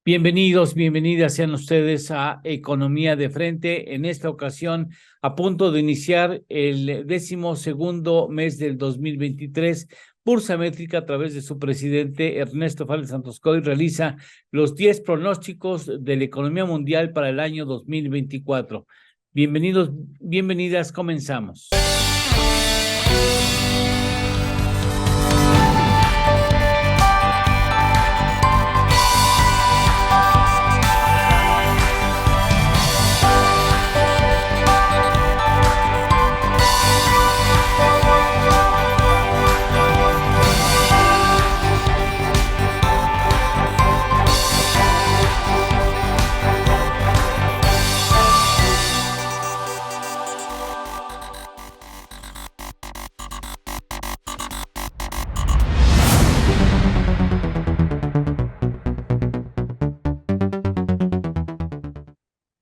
Bienvenidos, bienvenidas sean ustedes a Economía de Frente. En esta ocasión, a punto de iniciar el 12º mes del 2023, Bursa Métrica, a través de su presidente Ernesto Fales Santoscoy, realiza los 10 pronósticos de la economía mundial para el año 2024. Bienvenidos, bienvenidas, comenzamos.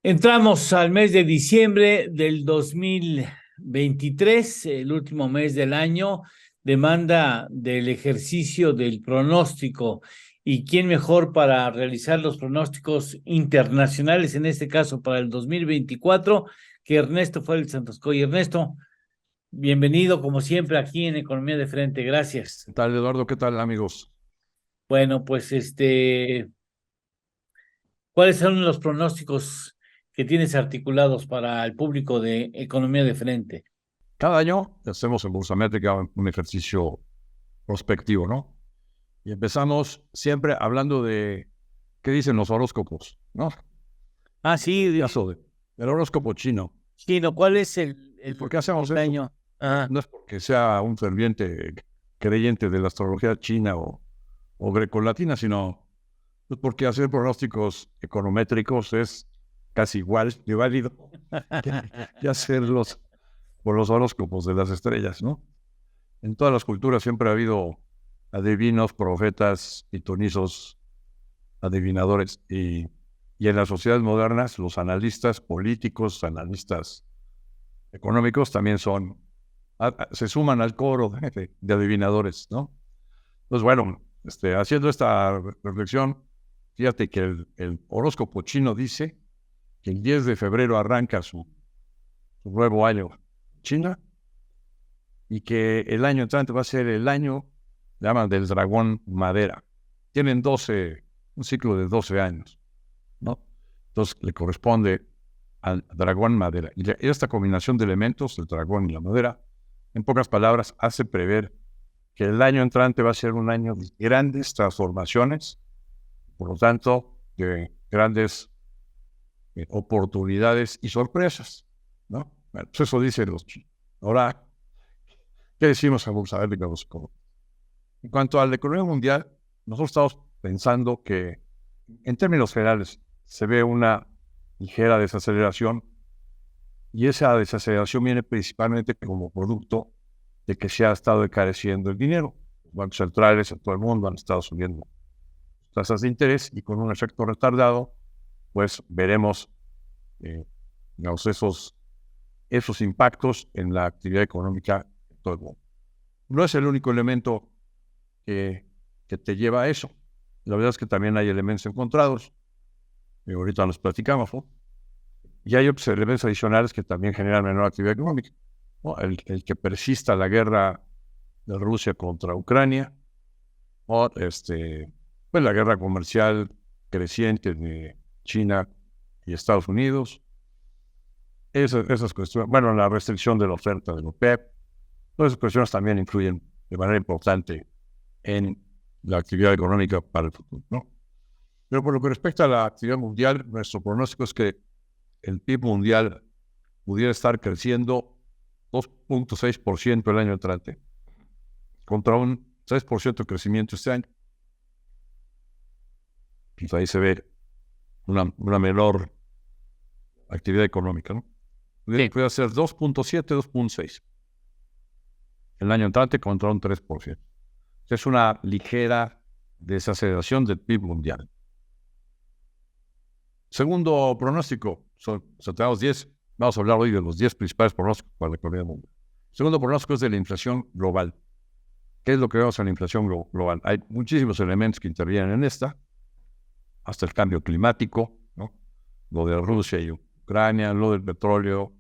Entramos al mes de diciembre del 2023, el último mes del año, demanda del ejercicio del pronóstico. ¿Y quién mejor para realizar los pronósticos internacionales, en este caso para el 2024, que Ernesto Félix Santoscoy? Ernesto, bienvenido como siempre aquí en Economía de Frente. Gracias. ¿Qué tal, Eduardo? ¿Qué tal, amigos? Bueno, pues ¿cuáles son los pronósticos que tienes articulados para el público de Economía de Frente? Cada año hacemos en Bursa Métrica un ejercicio prospectivo, ¿no? Y empezamos siempre hablando de qué dicen los horóscopos, ¿no? Ah, sí, El caso del horóscopo chino. Chino, ¿cuál es el ¿Por qué hacemos eso? año? No es porque sea un ferviente creyente de la astrología china o grecolatina, sino pues porque hacer pronósticos econométricos es casi igual de válido que hacerlos por los horóscopos de las estrellas, ¿no? En todas las culturas siempre ha habido adivinos, profetas, pitonizos, adivinadores. Y en las sociedades modernas, los analistas políticos, analistas económicos también se suman al coro de adivinadores, ¿no? Entonces, bueno, haciendo esta reflexión, fíjate que el horóscopo chino dice que el 10 de febrero arranca su nuevo año China, y que el año entrante va a ser el año, llaman, del dragón madera. Tienen un ciclo de 12 años, ¿no? Entonces le corresponde al dragón madera. Y esta combinación de elementos, el dragón y la madera, en pocas palabras, hace prever que el año entrante va a ser un año de grandes transformaciones, por lo tanto, de grandes oportunidades y sorpresas, ¿no? Bueno, pues eso dicen los chinos. Ahora, ¿qué decimos en Bursa Métrica? En cuanto a la economía mundial, nosotros estamos pensando que, en términos generales, se ve una ligera desaceleración, y esa desaceleración viene principalmente como producto de que se ha estado encareciendo el dinero. Los bancos centrales en todo el mundo han estado subiendo tasas de interés, y con un efecto retardado, pues veremos digamos, esos impactos en la actividad económica de todo el mundo. No es el único elemento que te lleva a eso. La verdad es que también hay elementos encontrados, y ahorita los platicamos, ¿no? Y hay otros elementos adicionales que también generan menor actividad económica, ¿no? El que persista la guerra de Rusia contra Ucrania, o pues la guerra comercial creciente de China y Estados Unidos. Esas cuestiones, bueno, la restricción de la oferta del OPEP, todas esas cuestiones también influyen de manera importante en la actividad económica para el futuro, ¿no? Pero por lo que respecta a la actividad mundial, nuestro pronóstico es que el PIB mundial pudiera estar creciendo 2.6% el año entrante, contra un 3% de crecimiento este año. Pues ahí se ve una menor actividad económica, ¿no? Puede ser 2.7, 2.6 el año entrante contra un 3%. Es una ligera desaceleración del PIB mundial. Segundo pronóstico, tenemos 10, vamos a hablar hoy de los 10 principales pronósticos para la economía mundial. Segundo pronóstico es de la inflación global. ¿Qué es lo que vemos en la inflación global? Hay muchísimos elementos que intervienen en esta. hasta el cambio climático, ¿no? Lo de Rusia y Ucrania, lo del petróleo,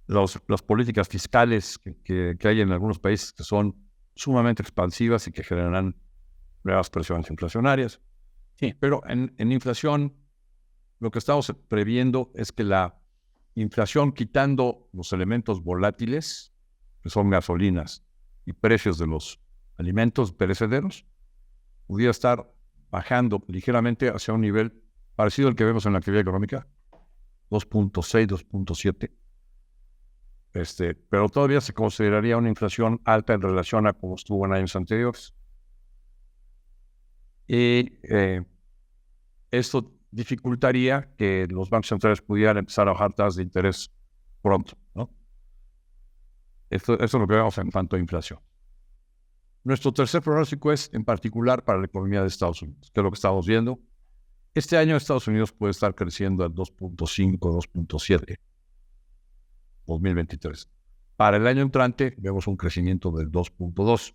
las políticas fiscales que hay en algunos países que son sumamente expansivas y que generan nuevas presiones inflacionarias. Sí. Pero en inflación, lo que estamos previendo es que la inflación, quitando los elementos volátiles, que son gasolinas y precios de los alimentos perecederos, pudiera estar bajando ligeramente hacia un nivel parecido al que vemos en la actividad económica, 2.6, 2.7. Pero todavía se consideraría una inflación alta en relación a como estuvo en años anteriores. Y esto dificultaría que los bancos centrales pudieran empezar a bajar tasas de interés pronto, ¿no? Esto es lo que vemos en cuanto a inflación. Nuestro tercer pronóstico es en particular para la economía de Estados Unidos, que es lo que estamos viendo. Este año Estados Unidos puede estar creciendo al 2.5, 2.7, 2023. Para el año entrante vemos un crecimiento del 2.2.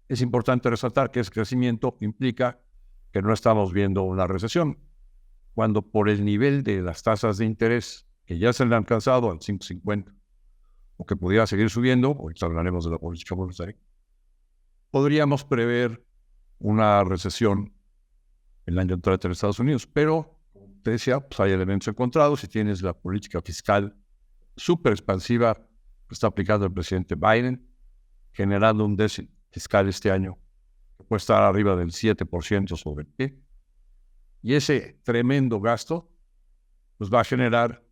Es importante resaltar que ese crecimiento implica que no estamos viendo una recesión, cuando por el nivel de las tasas de interés que ya se han alcanzado al 5.50, o que pudiera seguir subiendo, ahorita hablaremos de la política monetaria, podríamos prever una recesión el año entrante en Estados Unidos, pero, como te decía, pues hay elementos encontrados. Si tienes la política fiscal súper expansiva que está aplicando el presidente Biden, generando un déficit fiscal este año que puede estar arriba del 7% sobre el PIB, y ese tremendo gasto pues va a generar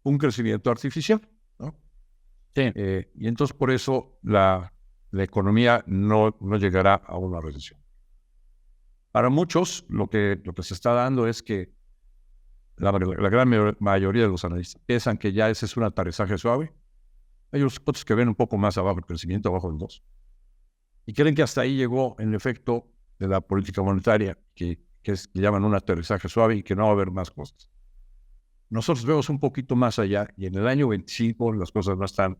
un crecimiento artificial, ¿no? Sí. Y entonces por eso la economía no llegará a una recesión. Para muchos, lo que se está dando es que la gran mayoría de los analistas piensan que ya ese es un aterrizaje suave. Hay otros que ven un poco más abajo el crecimiento, abajo del 2. Y creen que hasta ahí llegó el efecto de la política monetaria, que llaman un aterrizaje suave y que no va a haber más cosas. Nosotros vemos un poquito más allá, y en el año 25 las cosas no están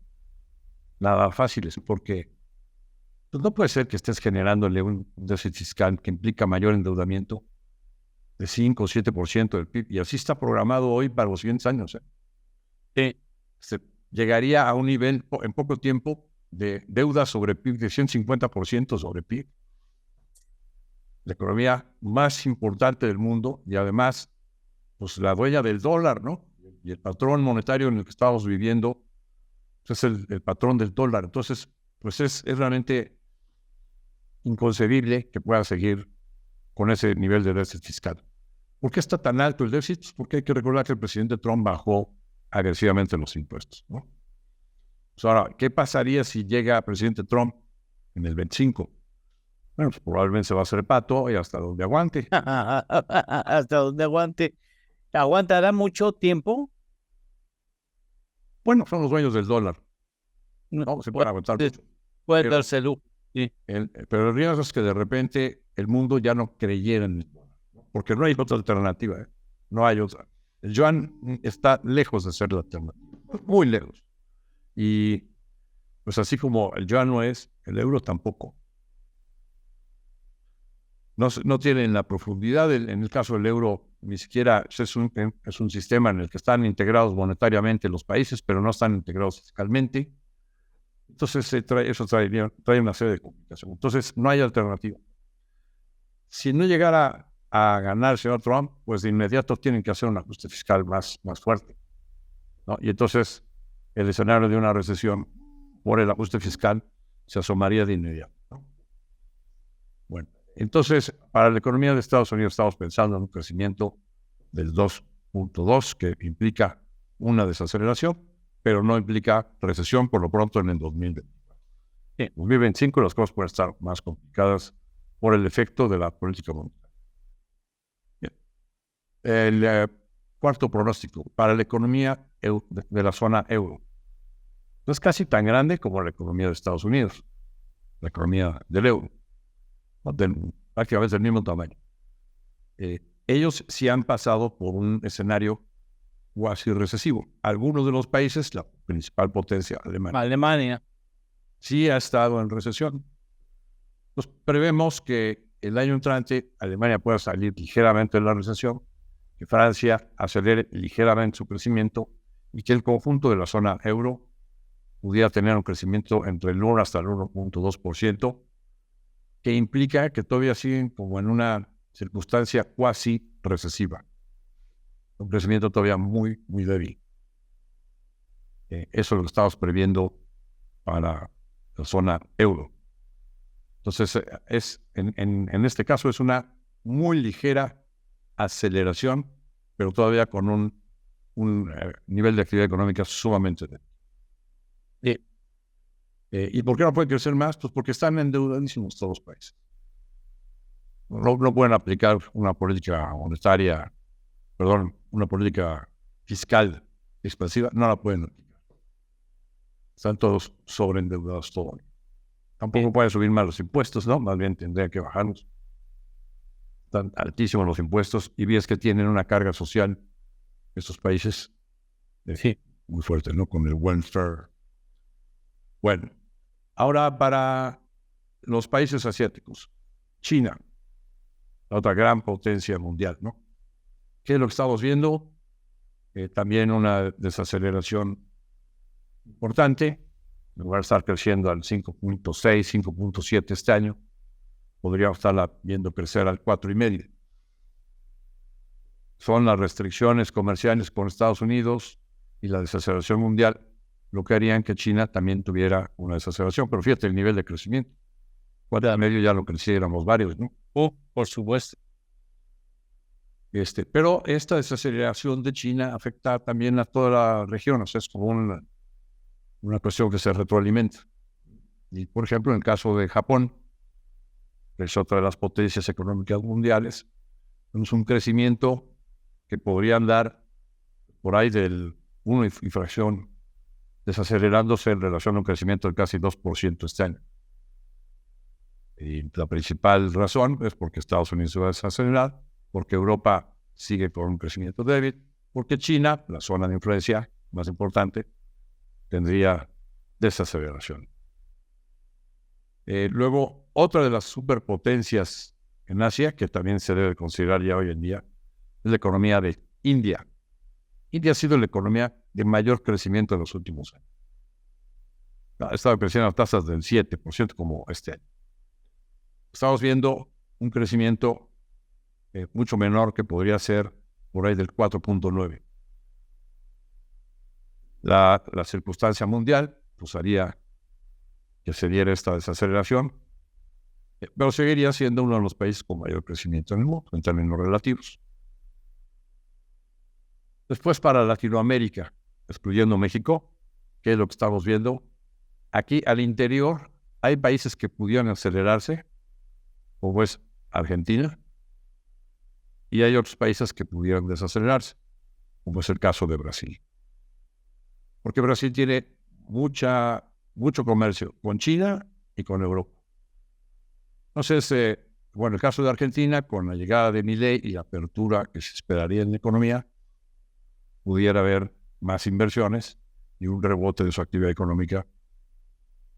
nada fáciles, porque pues, no puede ser que estés generándole un déficit fiscal que implica mayor endeudamiento de 5 o 7% del PIB, y así está programado hoy para los siguientes años. Se llegaría a un nivel en poco tiempo de deuda sobre PIB de 150% sobre PIB. La economía más importante del mundo y además pues la dueña del dólar, ¿no? Y el patrón monetario en el que estamos viviendo pues, es el patrón del dólar. Entonces, pues es realmente inconcebible que pueda seguir con ese nivel de déficit fiscal. ¿Por qué está tan alto el déficit? Pues porque hay que recordar que el presidente Trump bajó agresivamente los impuestos, ¿no? Pues ahora, ¿qué pasaría si llega el presidente Trump en el 25? Bueno, pues probablemente se va a hacer pato y hasta donde aguante. Hasta donde aguante. ¿Aguantará mucho tiempo? Bueno, son los dueños del dólar. No, se pueden aguantar mucho. Puede darse lujo. Sí. Pero el riesgo es que de repente el mundo ya no creyera en el dólar, ¿no? Porque no hay otra alternativa, ¿eh? No hay otra. El yuan está lejos de ser la alternativa, muy lejos. Y pues así como el yuan no es, el euro tampoco. No tienen la profundidad. En el caso del euro, ni siquiera es un sistema en el que están integrados monetariamente los países, pero no están integrados fiscalmente. Entonces eso trae una serie de complicaciones. Entonces no hay alternativa. Si no llegara a ganar el señor Trump, pues de inmediato tienen que hacer un ajuste fiscal más fuerte, ¿no? Y entonces el escenario de una recesión por el ajuste fiscal se asomaría de inmediato, ¿no? Bueno, entonces para la economía de Estados Unidos estamos pensando en un crecimiento del 2.2, que implica una desaceleración, pero no implica recesión por lo pronto en el 2020. En 2025 las cosas pueden estar más complicadas por el efecto de la política monetaria. Bien. El cuarto pronóstico para la economía de la zona euro. No es casi tan grande como la economía de Estados Unidos, la economía del euro, prácticamente del mismo tamaño. Ellos sí han pasado por un escenario cuasi recesivo. Algunos de los países, la principal potencia, Alemania, sí ha estado en recesión. Pues prevemos que el año entrante Alemania pueda salir ligeramente de la recesión, que Francia acelere ligeramente su crecimiento y que el conjunto de la zona euro pudiera tener un crecimiento entre el 1 hasta el 1.2%, que implica que todavía siguen como en una circunstancia cuasi recesiva. Un crecimiento todavía muy, muy débil. Eso lo estamos previendo para la zona euro. Entonces, en este caso es una muy ligera aceleración, pero todavía con un nivel de actividad económica sumamente débil. ¿Y por qué no puede crecer más? Pues porque están endeudadísimos todos los países. No pueden aplicar una política monetaria, una política fiscal expansiva, no la pueden aplicar. Están todos sobreendeudados todos. Tampoco pueden subir más los impuestos, ¿no? Más bien tendrían que bajarlos. Están altísimos los impuestos y ves que tienen una carga social estos países muy fuerte, ¿no? Con el welfare. Bueno, ahora para los países asiáticos. China, la otra gran potencia mundial, ¿no? ¿Qué es lo que estamos viendo? También una desaceleración importante. En lugar de estar creciendo al 5.6, 5.7 este año, podríamos estarla viendo crecer al 4.5. Son las restricciones comerciales con Estados Unidos y la desaceleración mundial lo que harían que China también tuviera una desaceleración. Pero fíjate el nivel de crecimiento. 4.5 ya lo creciéramos varios, ¿no? Por supuesto. Pero esta desaceleración de China afecta también a toda la región. O sea, es como una cuestión que se retroalimenta. Y, por ejemplo, en el caso de Japón, que es otra de las potencias económicas mundiales, tenemos un crecimiento que podrían dar por ahí del 1 y fracción, desacelerándose en relación a un crecimiento de casi 2% este año. Y la principal razón es porque Estados Unidos se va a desacelerar, porque Europa sigue con un crecimiento débil, porque China, la zona de influencia más importante, tendría desaceleración. Luego, otra de las superpotencias en Asia, que también se debe considerar ya hoy en día, es la economía de India. India ha sido la economía de mayor crecimiento en los últimos años. Ha estado creciendo a tasas del 7% como este año. Estamos viendo un crecimiento mucho menor que podría ser por ahí del 4.9%. La circunstancia mundial pues haría que se diera esta desaceleración, pero seguiría siendo uno de los países con mayor crecimiento en el mundo, en términos relativos. Después para Latinoamérica, excluyendo México, ¿qué es lo que estamos viendo? Aquí al interior hay países que pudieran acelerarse, como es Argentina, y hay otros países que pudieran desacelerarse, como es el caso de Brasil. Porque Brasil tiene mucho comercio con China y con Europa. Entonces, el caso de Argentina, con la llegada de Milei y la apertura que se esperaría en la economía, pudiera haber más inversiones y un rebote de su actividad económica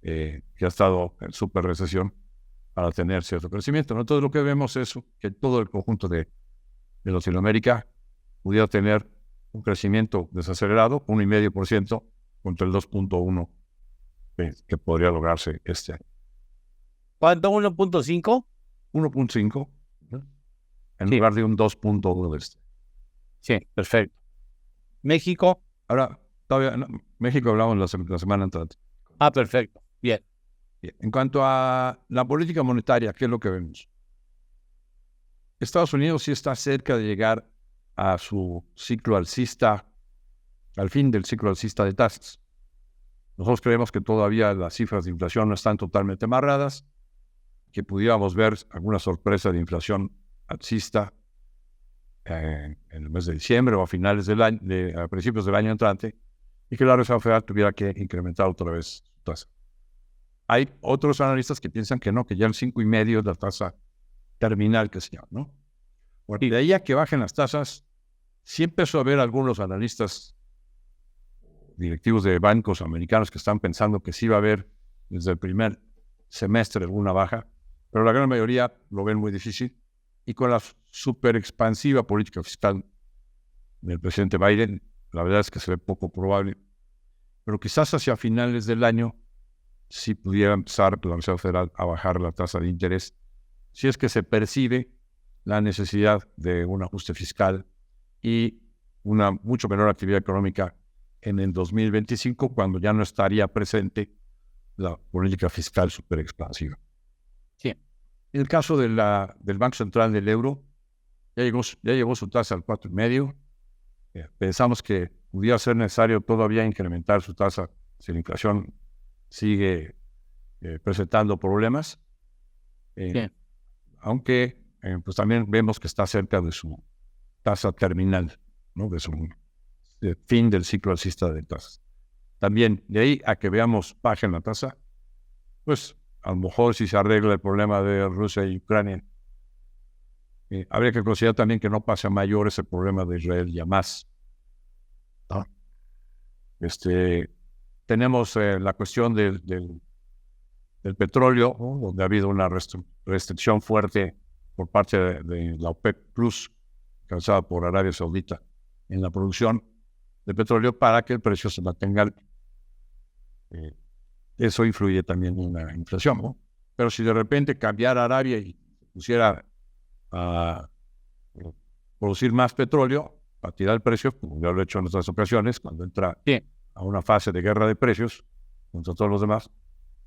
que ha estado en super recesión para tener cierto crecimiento, ¿no? Entonces, lo que vemos es que todo el conjunto de Latinoamérica pudiera tener un crecimiento desacelerado, 1.5% contra el 2.1% que podría lograrse este año. ¿Cuánto? ¿1.5? 1.5, ¿no? En lugar de un 2.1 de este. Sí, perfecto. ¿México? Ahora, todavía no, México hablamos la semana entrante. Perfecto. Bien. En cuanto a la política monetaria, ¿qué es lo que vemos? Estados Unidos sí está cerca de llegar a su ciclo alcista, al fin del ciclo alcista de tasas. Nosotros creemos que todavía las cifras de inflación no están totalmente amarradas, que pudiéramos ver alguna sorpresa de inflación alcista en el mes de diciembre o a finales del año, a principios del año entrante, y que la Reserva Federal tuviera que incrementar otra vez su tasa. Hay otros analistas que piensan que no, que ya el 5.5 es la tasa terminal que se llama, ¿no? Bueno, de ahí a que bajen las tasas, sí empezó a haber algunos analistas directivos de bancos americanos que están pensando que sí va a haber desde el primer semestre alguna baja, pero la gran mayoría lo ven muy difícil. Y con la super expansiva política fiscal del presidente Biden, la verdad es que se ve poco probable. Pero quizás hacia finales del año sí pudiera empezar la Reserva Federal a bajar la tasa de interés, si es que se percibe la necesidad de un ajuste fiscal y una mucho menor actividad económica en el 2025, cuando ya no estaría presente la política fiscal súper expansiva. Sí. En el caso del Banco Central del Euro, ya llegó su tasa al 4,5. Pensamos que pudiera ser necesario todavía incrementar su tasa si la inflación sigue presentando problemas. Sí. Aunque pues también vemos que está cerca de su tasa terminal, ¿no? De su fin del ciclo alcista de tasas. También, de ahí a que veamos baja en la tasa, pues a lo mejor si se arregla el problema de Rusia y Ucrania, habría que considerar también que no pase a mayores el problema de Israel y Hamas, ¿no? Tenemos la cuestión del petróleo, ¿no? Donde ha habido una restricción fuerte por parte de la OPEP Plus, causada por Arabia Saudita, en la producción de petróleo para que el precio se mantenga alto. Eso influye también en la inflación, ¿no? Pero si de repente cambiara Arabia y pusiera a producir más petróleo, a tirar el precio, como ya lo he hecho en otras ocasiones, cuando entra a una fase de guerra de precios contra todos los demás,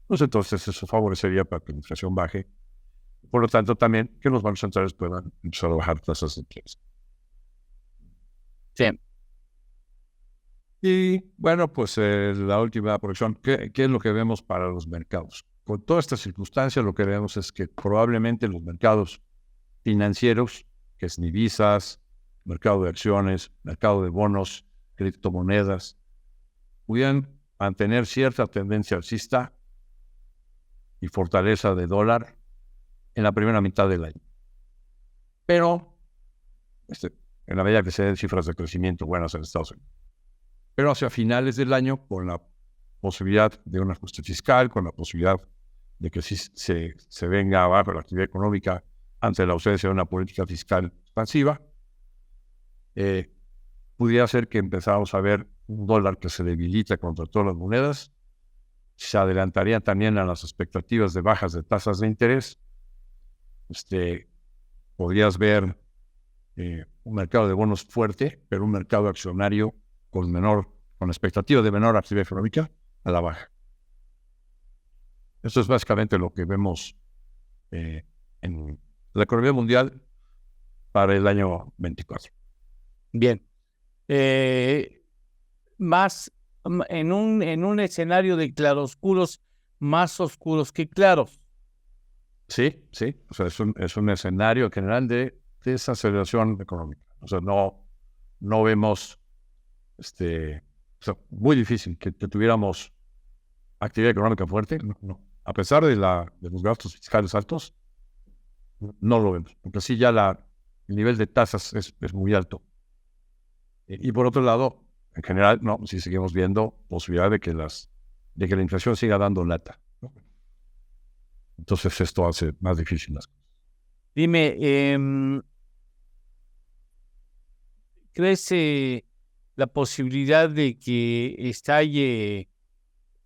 pues entonces eso favorecería para que la inflación baje. Por lo tanto, también que los bancos centrales puedan empezar a bajar tasas de interés. Sí. Y bueno, pues la última proyección, ¿qué es lo que vemos para los mercados? Con todas estas circunstancias, lo que vemos es que probablemente los mercados financieros, que es divisas, mercado de acciones, mercado de bonos, criptomonedas, pudieran mantener cierta tendencia alcista y fortaleza de dólar en la primera mitad del año. Pero, en la medida que se den cifras de crecimiento buenas en Estados Unidos. Pero hacia finales del año, con la posibilidad de un ajuste fiscal, con la posibilidad de que sí se venga abajo la actividad económica ante la ausencia de una política fiscal expansiva, pudiera ser que empezáramos a ver un dólar que se debilita contra todas las monedas, se adelantaría también a las expectativas de bajas de tasas de interés. Podrías ver un mercado de bonos fuerte, pero un mercado accionario con expectativa de menor actividad económica a la baja. Eso es básicamente lo que vemos en la economía mundial para el año 24. Bien. Más en un escenario de claroscuros más oscuros que claros. Sí. O sea, es un escenario general de desaceleración económica. O sea, no vemos, o sea, muy difícil que tuviéramos actividad económica fuerte. No. A pesar de los gastos fiscales altos, no lo vemos. Porque sí ya el nivel de tasas es muy alto. Y por otro lado, en general, no, sí seguimos viendo posibilidad de que la inflación siga dando lata, ¿no? Entonces esto hace más difícil las cosas. Dime, ¿crees la posibilidad de que estalle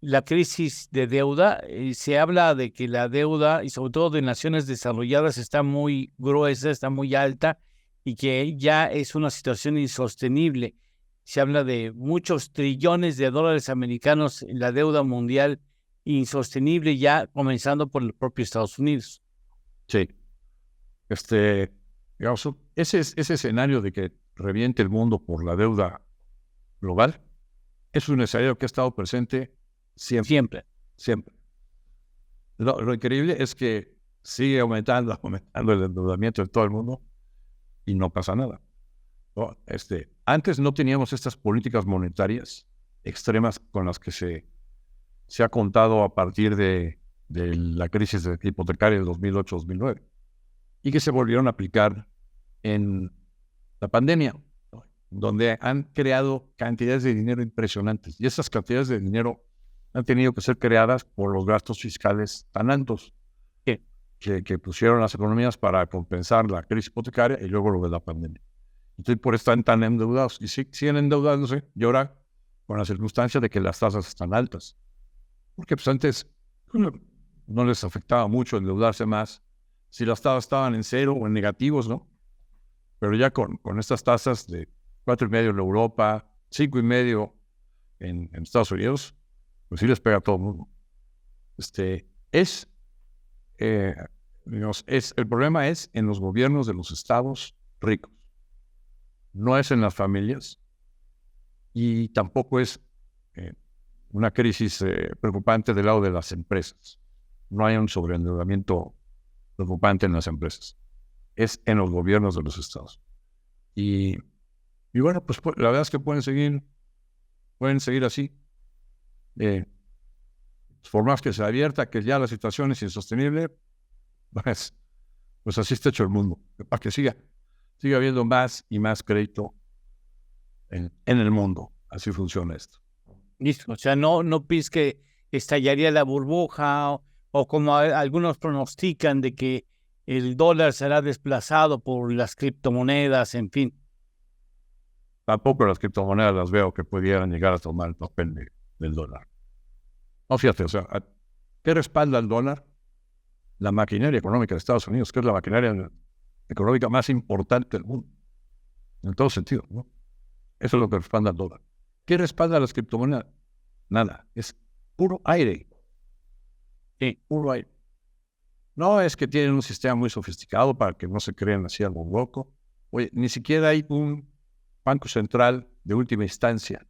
la crisis de deuda? Se habla de que la deuda, y sobre todo de naciones desarrolladas, está muy gruesa, está muy alta y que ya es una situación insostenible. Se habla de muchos trillones de dólares americanos en la deuda mundial insostenible, ya comenzando por el propio Estados Unidos. Sí. Digamos, ese escenario de que reviente el mundo por la deuda global es un escenario que ha estado presente siempre. Lo increíble es que sigue aumentando el endeudamiento de todo el mundo y no pasa nada, ¿no? Antes no teníamos estas políticas monetarias extremas con las que se ha contado a partir de la crisis hipotecaria del 2008-2009 y que se volvieron a aplicar en la pandemia, ¿no? Donde han creado cantidades de dinero impresionantes y esas cantidades de dinero han tenido que ser creadas por los gastos fiscales tan altos, que que pusieron las economías para compensar la crisis hipotecaria y luego lo de la pandemia. Entonces, por eso están tan endeudados. Y siguen endeudándose y ahora con la circunstancia de que las tasas están altas. Porque pues antes no les afectaba mucho endeudarse más si las tasas estaban en cero o en negativos, ¿no? Pero ya con estas tasas de 4,5 en Europa, 5,5 en Estados Unidos, pues sí les pega a todo el mundo. El problema es en los gobiernos de los estados ricos. No es en las familias y tampoco es una crisis preocupante del lado de las empresas. No hay un sobreendeudamiento preocupante en las empresas. Es en los gobiernos de los estados. Y bueno, pues la verdad es que pueden seguir así. Por más que se advierta que ya la situación es insostenible, pues así está hecho el mundo. Para que siga habiendo más y más crédito en el mundo. Así funciona esto. Listo. O sea, no pienses que estallaría la burbuja o como algunos pronostican de que el dólar será desplazado por las criptomonedas, en fin. Tampoco las criptomonedas las veo que pudieran llegar a tomar el papel del dólar. No, fíjate, o sea, ¿qué respalda el dólar? La maquinaria económica de Estados Unidos, que es la maquinaria económica más importante del mundo. En todo sentido, ¿no? Eso es lo que respalda el dólar. ¿Qué respalda las criptomonedas? Nada, es puro aire. Sí. Puro aire. No es que tienen un sistema muy sofisticado para que no se crean así algo loco. Oye, ni siquiera hay un banco central de última instancia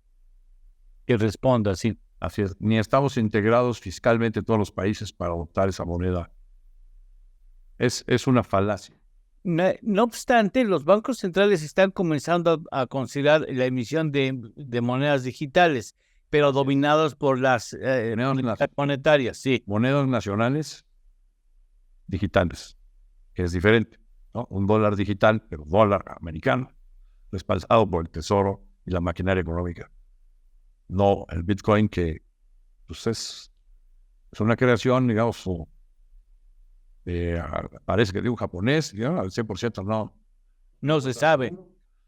Que responda, sí. Así es, ni estamos integrados fiscalmente todos los países para adoptar esa moneda. Es una falacia. No obstante, los bancos centrales están comenzando a considerar la emisión de monedas digitales, pero dominados por las monetarias, sí. Monedas nacionales digitales, que es diferente, ¿no? Un dólar digital, pero dólar americano, respaldado por el Tesoro y la maquinaria económica. No el Bitcoin, que pues es una creación, digamos, parece que de un japonés, ¿no? Al 100% no. No se sabe.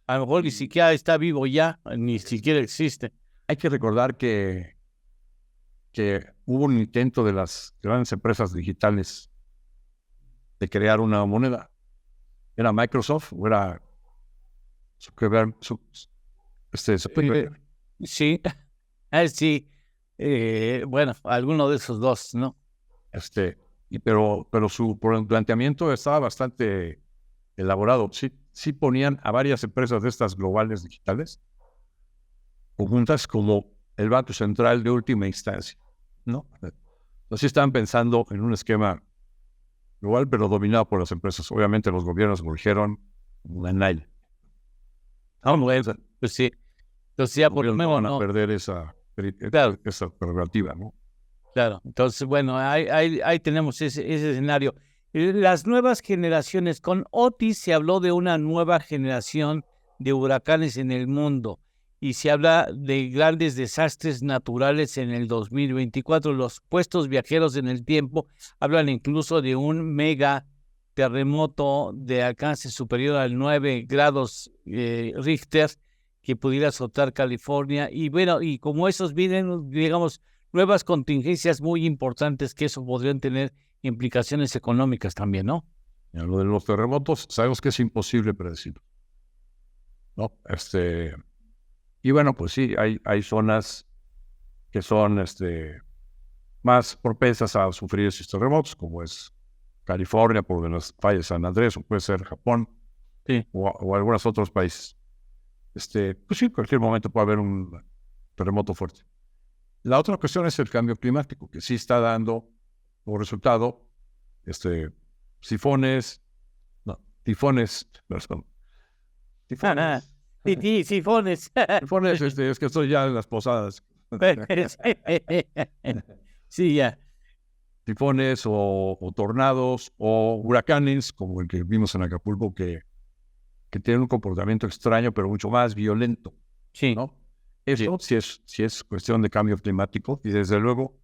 A lo mejor ni siquiera está vivo ya, ni siquiera existe. Hay que recordar que hubo un intento de las grandes empresas digitales de crear una moneda. ¿Era Microsoft o era Sí, sí. Bueno, alguno de esos dos, ¿no? Pero su planteamiento estaba bastante elaborado. Sí ponían a varias empresas de estas globales digitales juntas como el Banco Central de última instancia, ¿no? Entonces estaban pensando en un esquema global, pero dominado por las empresas. Obviamente los gobiernos lo dijeron en pues sí. Entonces ya por lo menos van a perder esa prerrogativa, ¿no? Claro, entonces bueno, ahí tenemos ese escenario. Las nuevas generaciones, con Otis se habló de una nueva generación de huracanes en el mundo y se habla de grandes desastres naturales en el 2024. Los puestos viajeros en el tiempo hablan incluso de un mega terremoto de alcance superior al 9 grados Richter que pudiera azotar California. Y bueno, y como esos vienen, digamos, nuevas contingencias muy importantes que eso podrían tener implicaciones económicas también, ¿no? Lo de los terremotos, sabemos que es imposible predecir, ¿no? Y bueno, pues sí, hay zonas que son más propensas a sufrir estos terremotos, como es California, por las fallas de San Andrés, o puede ser Japón, sí, o algunos otros países. Pues sí, en cualquier momento puede haber un terremoto fuerte. La otra cuestión es el cambio climático, que sí está dando como resultado tifones, sifones. Sifones. Sifones, es que estoy ya en las posadas. Sí, ya. Tifones o tornados o huracanes, como el que vimos en Acapulco, que tienen un comportamiento extraño, pero mucho más violento. Sí. ¿No? Eso sí es cuestión de cambio climático y desde luego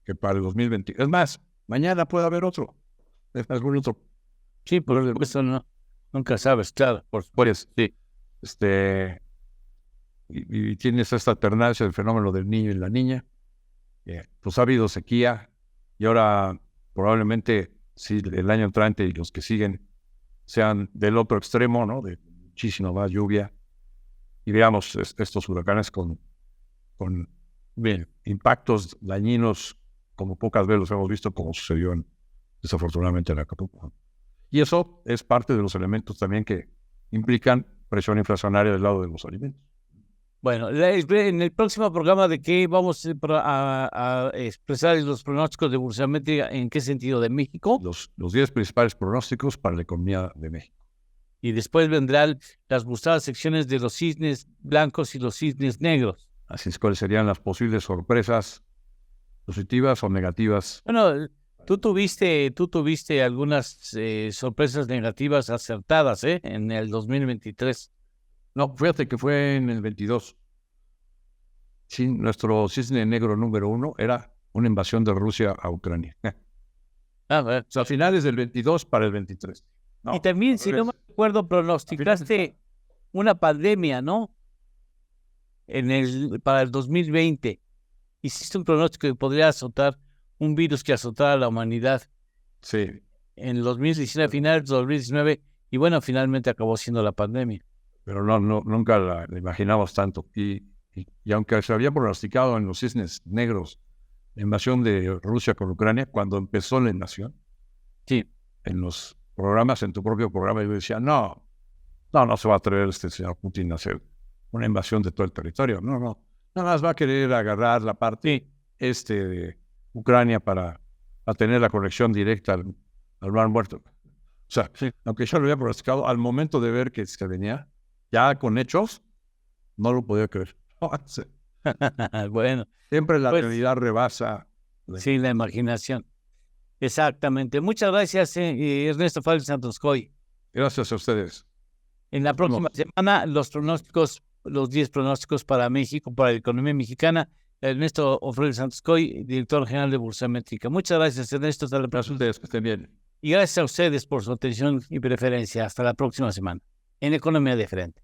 que para el 2020, es más, mañana puede haber otro. en algún otro. Sí, por supuesto, no. Nunca sabes, claro. Pues, Sí. y tienes esta alternancia del fenómeno del niño y la niña. Pues ha habido sequía y ahora probablemente sí, el año entrante y los que siguen sean del otro extremo, ¿no? De muchísima más lluvia. Y veamos estos huracanes con bien, impactos dañinos como pocas veces los hemos visto, como sucedió desafortunadamente en Acapulco. Y eso es parte de los elementos también que implican presión inflacionaria del lado de los alimentos. Bueno, en el próximo programa, ¿de qué vamos a expresar los pronósticos de Bursamétrica? ¿En qué sentido? ¿De México? Los 10 principales pronósticos para la economía de México. Y después vendrán las gustadas secciones de los cisnes blancos y los cisnes negros. Así es, ¿cuáles serían las posibles sorpresas positivas o negativas? Bueno, tú tuviste algunas sorpresas negativas acertadas, en el 2023. No, fíjate que fue en el 22. Sí, nuestro cisne negro número 1 era una invasión de Rusia a Ucrania. O sea, a finales del 22 para el 23. No, y también, si no me acuerdo, pronosticaste una pandemia, ¿no? Para el 2020. Hiciste un pronóstico que podría azotar un virus que azotara a la humanidad. Sí. En el 2019, finales de 2019, y bueno, finalmente acabó siendo la pandemia. Pero nunca la imaginamos tanto. Y aunque se había pronosticado en los cisnes negros la invasión de Rusia con Ucrania, cuando empezó la invasión, sí, en los programas, en tu propio programa, yo decía, no se va a atrever este señor Putin a hacer una invasión de todo el territorio. No, nada más va a querer agarrar la parte de Ucrania para tener la conexión directa al Mar Muerto. O sea, aunque yo lo había pronosticado, al momento de ver que se venía, ya con hechos, no lo podía creer. Bueno. Siempre la realidad rebasa. Sí, la imaginación. Exactamente. Muchas gracias, Ernesto Fábrez Santoscoy. Gracias a ustedes. En la próxima semana, los 10 pronósticos para México, para la economía mexicana. Ernesto Fábrez Santoscoy, director general de Bursamétrica. Muchas gracias, Ernesto. Hasta la próxima. Gracias a ustedes, que estén bien. Y gracias a ustedes por su atención y preferencia. Hasta la próxima semana en Economía de Frente.